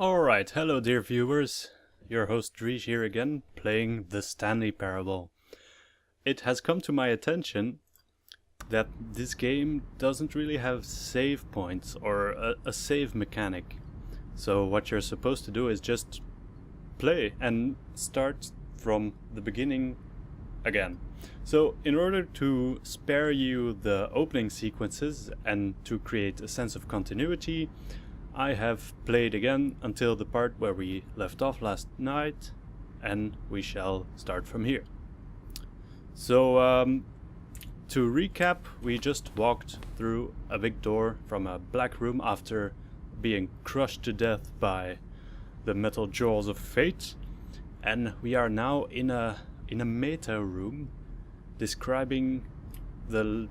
Alright, hello dear viewers, your host Dryj here again, playing the Stanley Parable. It has come to my attention that this game doesn't really have save points or a save mechanic. So what you're supposed to do is just play and start from the beginning again. So in order to spare you the opening sequences and to create a sense of continuity, I have played again until the part where we left off last night, and we shall start from here. So, to recap, we just walked through a big door from a black room after being crushed to death by the metal jaws of fate, and we are now in a meta room describing the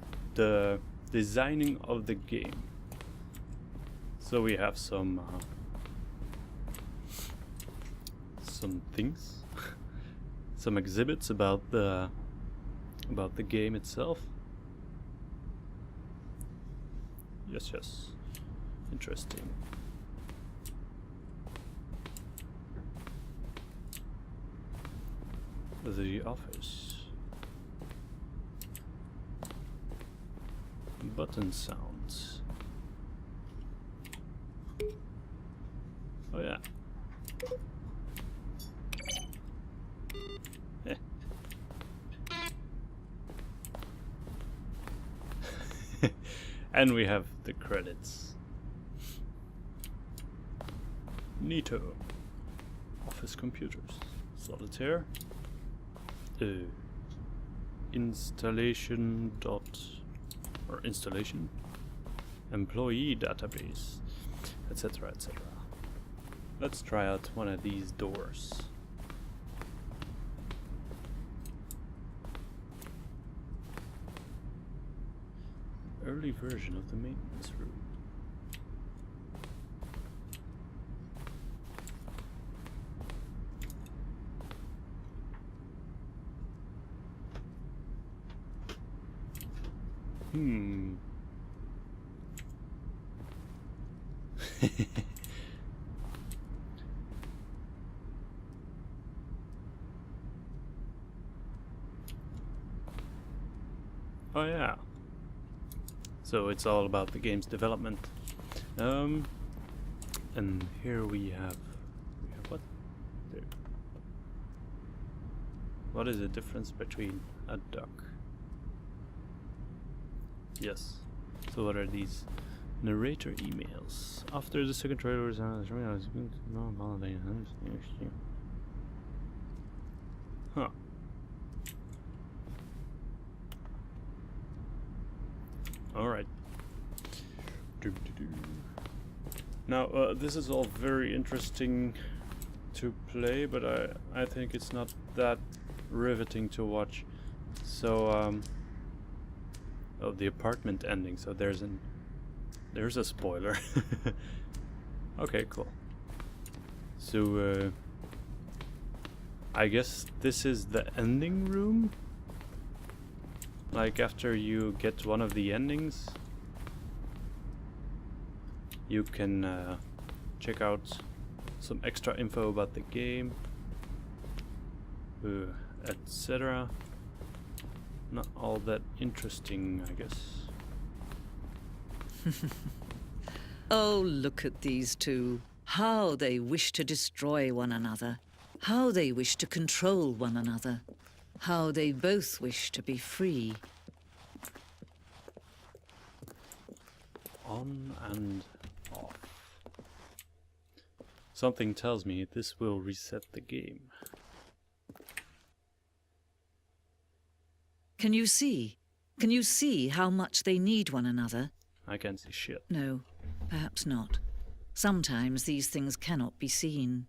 designing of the game. So we have some things, some exhibits about the game itself. Yes, interesting. The office. Button sounds. Oh yeah. And we have the credits. Neato. Office computers. Solitaire. Installation. Installation. Employee database. Etc. etc. Let's try out one of these doors. Early version of the maintenance room. Oh yeah. So it's all about the game's development. And here we have what? There. What is the difference between a duck? Yes. So what are these? Narrator emails. After the second trailer was out, huh. Alright. Now, this is all very interesting to play, but I think it's not that riveting to watch. So, oh, the apartment ending. So there's a spoiler. Okay, cool. So, I guess this is the ending room? Like after you get one of the endings, you can check out some extra info about the game, etc. Not all that interesting, I guess. Oh, look at these two. How they wish to destroy one another. How they wish to control one another. How they both wish to be free. On and off. Something tells me this will reset the game. Can you see? Can you see how much they need one another? I can't see shit. No, perhaps not. Sometimes these things cannot be seen.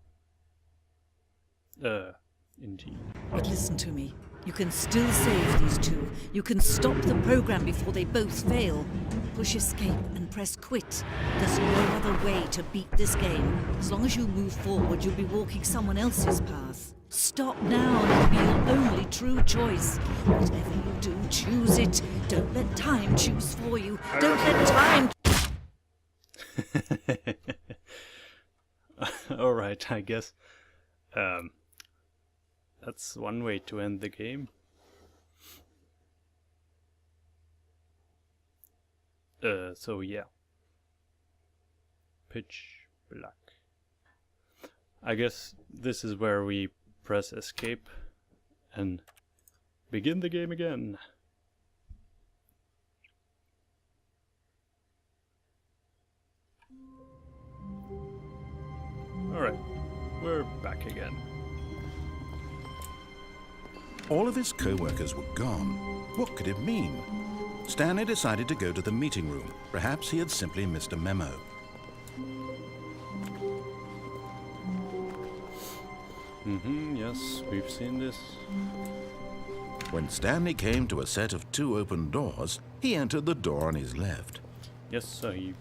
Indeed. But listen to me. You can still save these two. You can stop the program before they both fail. Push escape and press quit. There's no other way to beat this game. As long as you move forward, you'll be walking someone else's path. Stop now and it'll be your only true choice. Whatever you do, choose it. Don't let time choose for you. Don't let time... Alright, I guess. That's one way to end the game. So yeah. Pitch black. I guess this is where we press escape and begin the game again. Alright, we're back again. All of his co-workers were gone. What could it mean? Stanley decided to go to the meeting room. Perhaps he had simply missed a memo. Yes, we've seen this. When Stanley came to a set of 2 open doors, he entered the door on his left. Yes, sahib.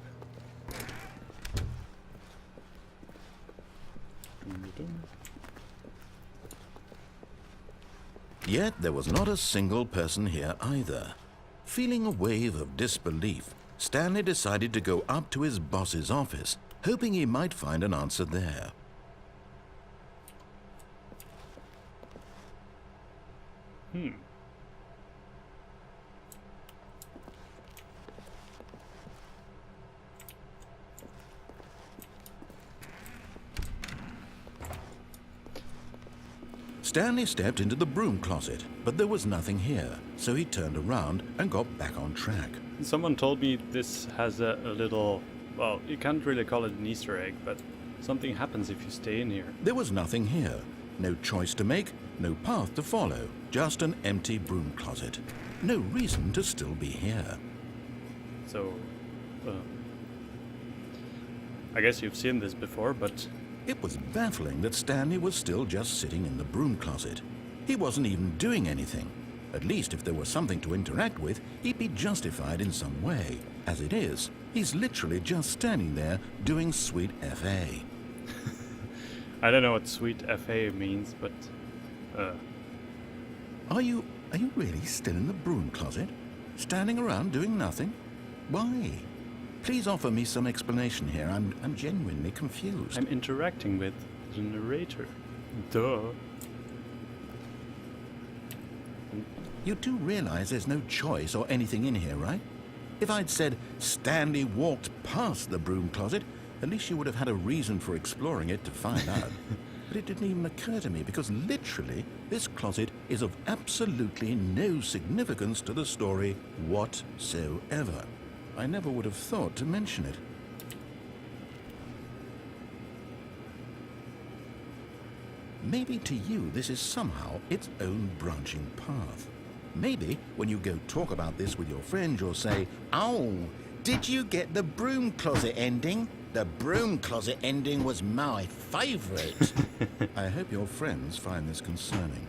Yet there was not a single person here either. Feeling a wave of disbelief, Stanley decided to go up to his boss's office, hoping he might find an answer there. Stanley stepped into the broom closet, but there was nothing here, so he turned around and got back on track. Someone told me this has a little, well, you can't really call it an Easter egg, but something happens if you stay in here. There was nothing here. No choice to make, no path to follow, just an empty broom closet. No reason to still be here. So, I guess you've seen this before, but It was baffling that Stanley was still just sitting in the broom closet. He wasn't even doing anything. At least if there was something to interact with, he'd be justified in some way. As it is, he's literally just standing there doing sweet FA. I don't know what sweet FA means, but Are you really still in the broom closet? Standing around doing nothing? Why? Please offer me some explanation here. I'm genuinely confused. I'm interacting with the narrator. Duh. You do realize there's no choice or anything in here, right? If I'd said Stanley walked past the broom closet, at least you would have had a reason for exploring it to find out. But it didn't even occur to me because literally this closet is of absolutely no significance to the story whatsoever. I never would have thought to mention it. Maybe to you this is somehow its own branching path. Maybe when you go talk about this with your friend, you'll say, "Oh, did you get the broom closet ending? The broom closet ending was my favorite." I hope your friends find this concerning.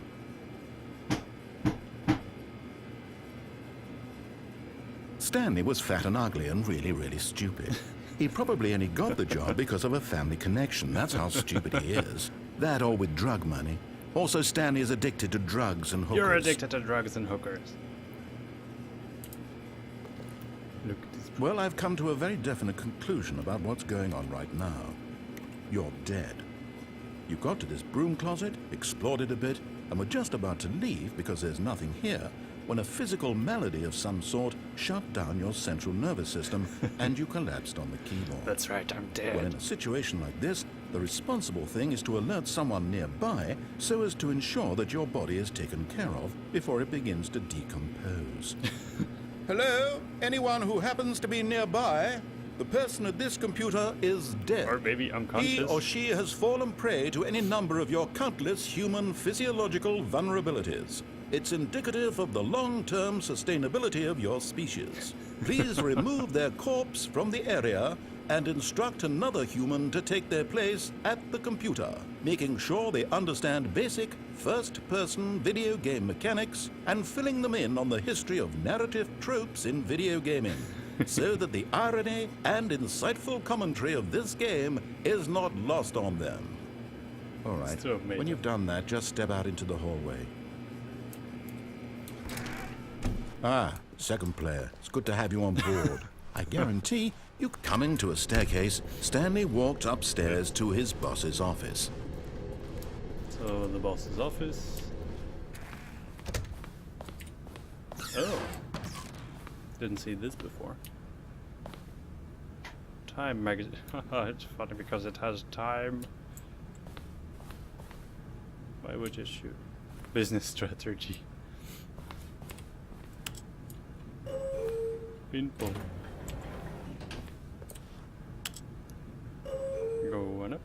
Stanley was fat and ugly and really stupid. He probably only got the job because of a family connection. That's how stupid he is. That or with drug money. Also, Stanley is addicted to drugs and hookers. You're addicted to drugs and hookers. Look at this. Well, I've come to a very definite conclusion about what's going on right now. You're dead. You got to this broom closet, explored it a bit, and were just about to leave because there's nothing here, when a physical melody of some sort shut down your central nervous system and you collapsed on the keyboard. That's right, I'm dead. Well, in a situation like this, the responsible thing is to alert someone nearby so as to ensure that your body is taken care of before it begins to decompose. Hello? Anyone who happens to be nearby? The person at this computer is dead. Or maybe unconscious. He or she has fallen prey to any number of your countless human physiological vulnerabilities. It's indicative of the long-term sustainability of your species. Please remove their corpse from the area and instruct another human to take their place at the computer, making sure they understand basic first-person video game mechanics and filling them in on the history of narrative tropes in video gaming, so that the irony and insightful commentary of this game is not lost on them. All right, So amazing. when you've done that, just step out into the hallway. Ah, second player. It's good to have you on board. I guarantee you. Coming to a staircase, Stanley walked upstairs to his boss's office. So the boss's office. Oh. Didn't see this before. Time magazine. It's funny because it has time. Why would you shoot? Business strategy. Pinball. Going up.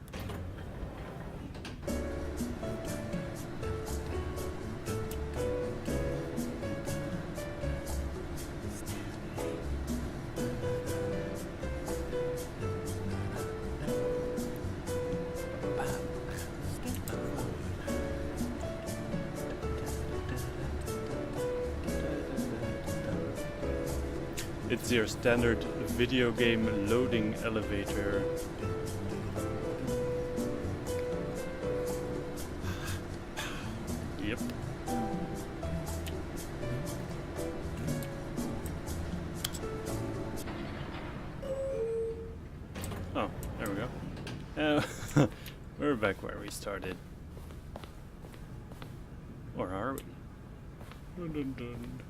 It's your standard video game loading elevator. Yep. Oh, there we go. We're back where we started. Or are we? Dun, dun, dun.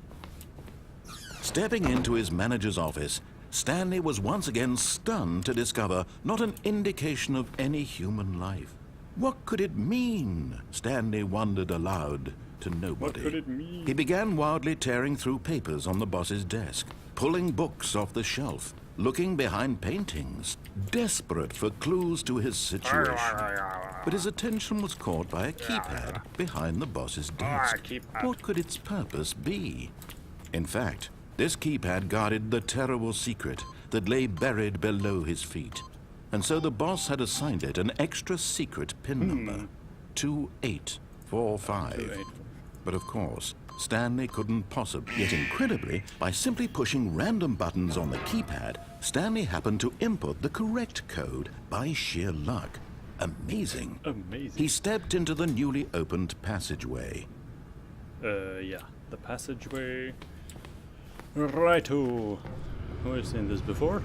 Stepping into his manager's office, Stanley was once again stunned to discover not an indication of any human life. What could it mean? Stanley wondered aloud to nobody. What could it mean? He began wildly tearing through papers on the boss's desk, pulling books off the shelf, looking behind paintings, desperate for clues to his situation. But his attention was caught by a keypad behind the boss's desk. What could its purpose be? In fact, this keypad guarded the terrible secret that lay buried below his feet. And so the boss had assigned it an extra secret pin number, 2845. 2845. But of course, Stanley couldn't possibly. Yet incredibly, by simply pushing random buttons on the keypad, Stanley happened to input the correct code by sheer luck. Amazing. Amazing. He stepped into the newly opened passageway. Yeah, the passageway. Righto. We've seen this before.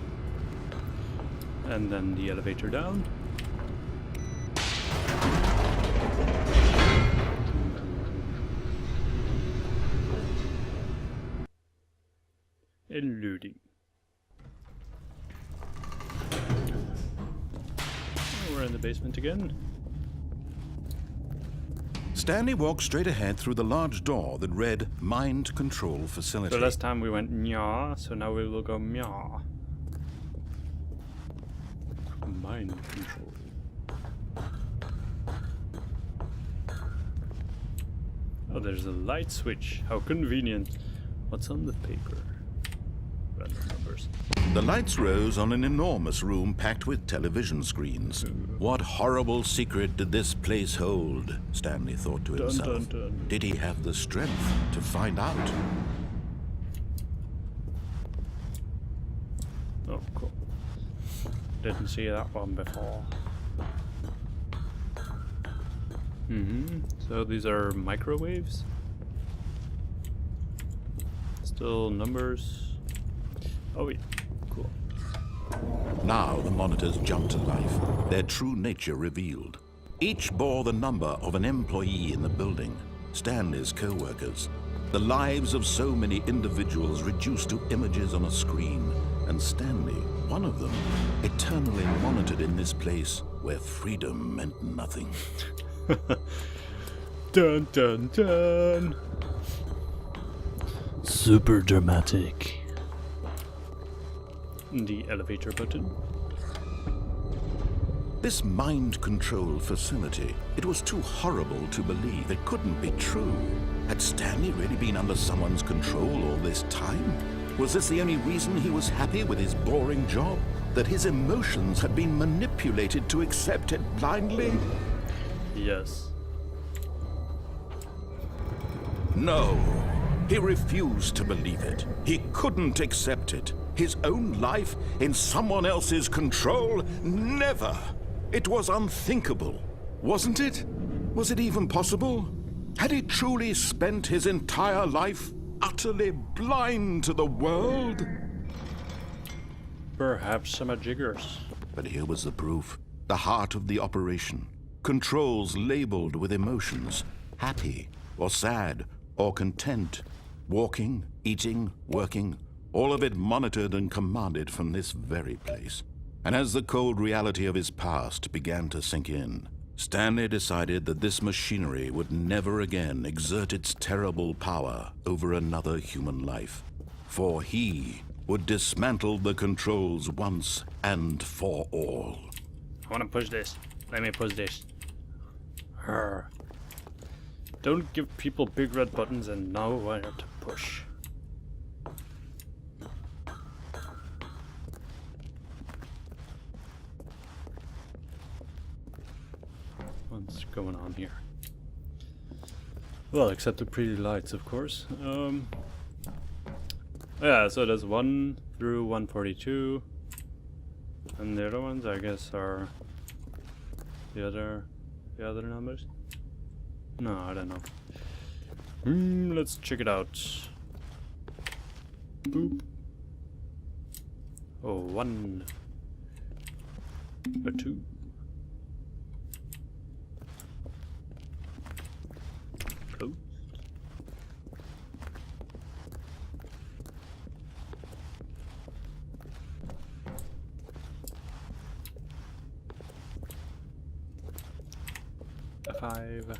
And then the elevator down. And loading. We're in the basement again. Stanley walked straight ahead through the large door that read Mind Control Facility. So last time we went nya, so now we will go mya. Mind control. Oh, there's a light switch. How convenient. What's on the paper? Random numbers. The lights rose on an enormous room packed with television screens. What horrible secret did this place hold? Stanley thought to himself. Dun, dun, dun. Did he have the strength to find out? Oh, cool. Didn't see that one before. So these are microwaves? Still numbers. Oh wait, cool. Now the monitors jumped to life, their true nature revealed. Each bore the number of an employee in the building, Stanley's co-workers. The lives of so many individuals reduced to images on a screen, and Stanley, one of them, eternally monitored in this place where freedom meant nothing. Dun dun dun! Super dramatic. The elevator button. This mind control facility, it was too horrible to believe. It couldn't be true. Had Stanley really been under someone's control all this time? Was this the only reason he was happy with his boring job? That his emotions had been manipulated to accept it blindly? Yes. No. He refused to believe it. He couldn't accept it. His own life in someone else's control? Never. It was unthinkable. Wasn't it? Was it even possible? Had he truly spent his entire life utterly blind to the world? Perhaps some jiggers. But here was the proof. The heart of the operation. Controls labeled with emotions. Happy, or sad, or content. Walking, eating, working. All of it monitored and commanded from this very place. And as the cold reality of his past began to sink in, Stanley decided that this machinery would never again exert its terrible power over another human life. For he would dismantle the controls once and for all. I want to push this. Let me push this. Arr. Don't give people big red buttons and know where to push. What's going on here? Well, except the pretty lights, of course. Yeah, so there's 1 through 142. And the other ones, I guess, are the other numbers? No, I don't know. Let's check it out. Boop. Oh, 1 or 2. Close. A 5.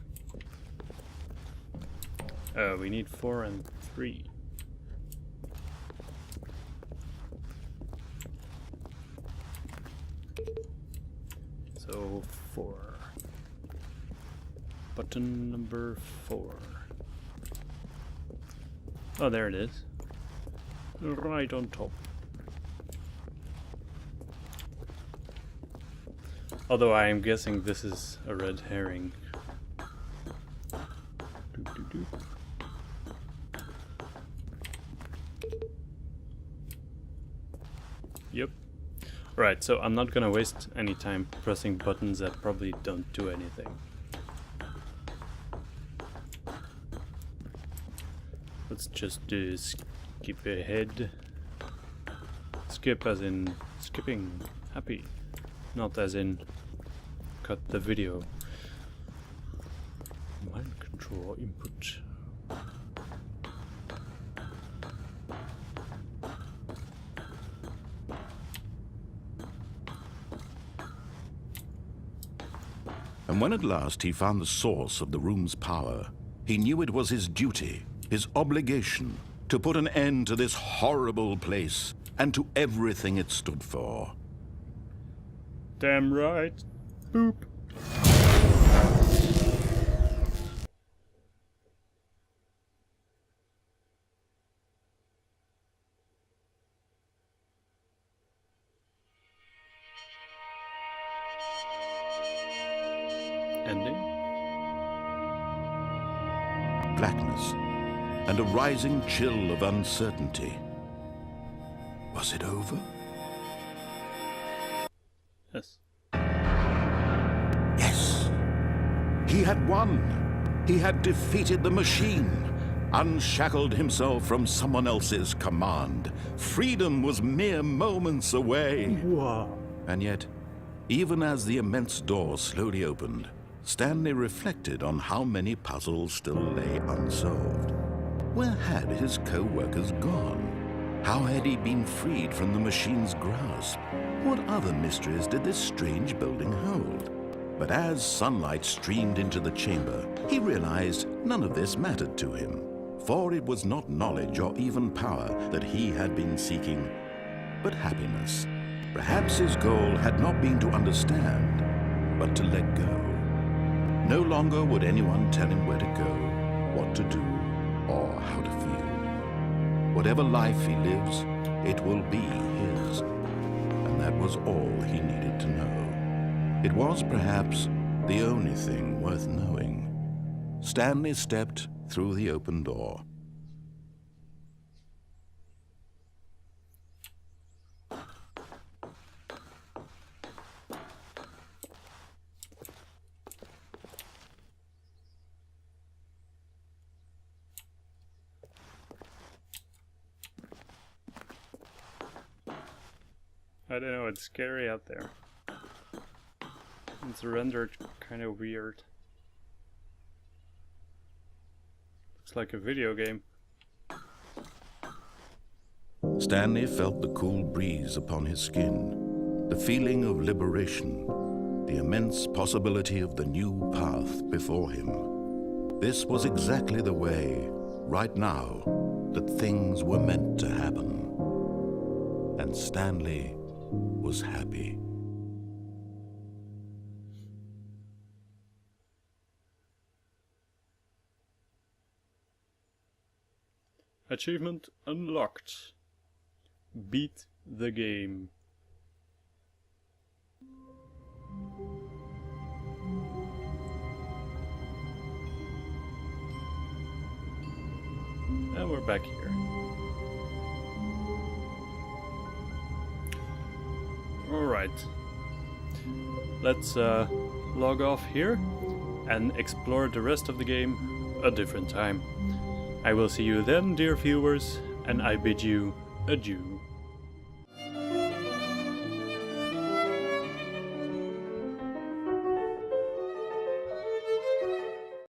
We need 4 and 3. So 4. Button number 4. Oh, there it is. Right on top. Although I am guessing this is a red herring. Yep. Right, so I'm not gonna waste any time pressing buttons that probably don't do anything. Let's just skip ahead. Skip as in skipping. Happy. Not as in cut the video. Mind control input. And when at last he found the source of the room's power, he knew it was his duty, his obligation, to put an end to this horrible place and to everything it stood for. Damn right. Boop. Ending. Blackness and a rising chill of uncertainty. Was it over? Yes. Yes. He had won. He had defeated the machine, unshackled himself from someone else's command. Freedom was mere moments away. Wow. And yet, even as the immense door slowly opened, Stanley reflected on how many puzzles still lay unsolved. Where had his co-workers gone? How had he been freed from the machine's grasp? What other mysteries did this strange building hold? But as sunlight streamed into the chamber, he realized none of this mattered to him, for it was not knowledge or even power that he had been seeking, but happiness. Perhaps his goal had not been to understand, but to let go. No longer would anyone tell him where to go, what to do, or how to feel. Whatever life he lives, it will be his. And that was all he needed to know. It was perhaps the only thing worth knowing. Stanley stepped through the open door. I don't know, it's scary out there. It's rendered kind of weird. Looks like a video game. Stanley felt the cool breeze upon his skin, the feeling of liberation, the immense possibility of the new path before him. This was exactly the way, right now, that things were meant to happen. And Stanley was happy. Achievement unlocked. Beat the game. And we're back here. Alright. Let's log off here and explore the rest of the game a different time. I will see you then, dear viewers, and I bid you adieu.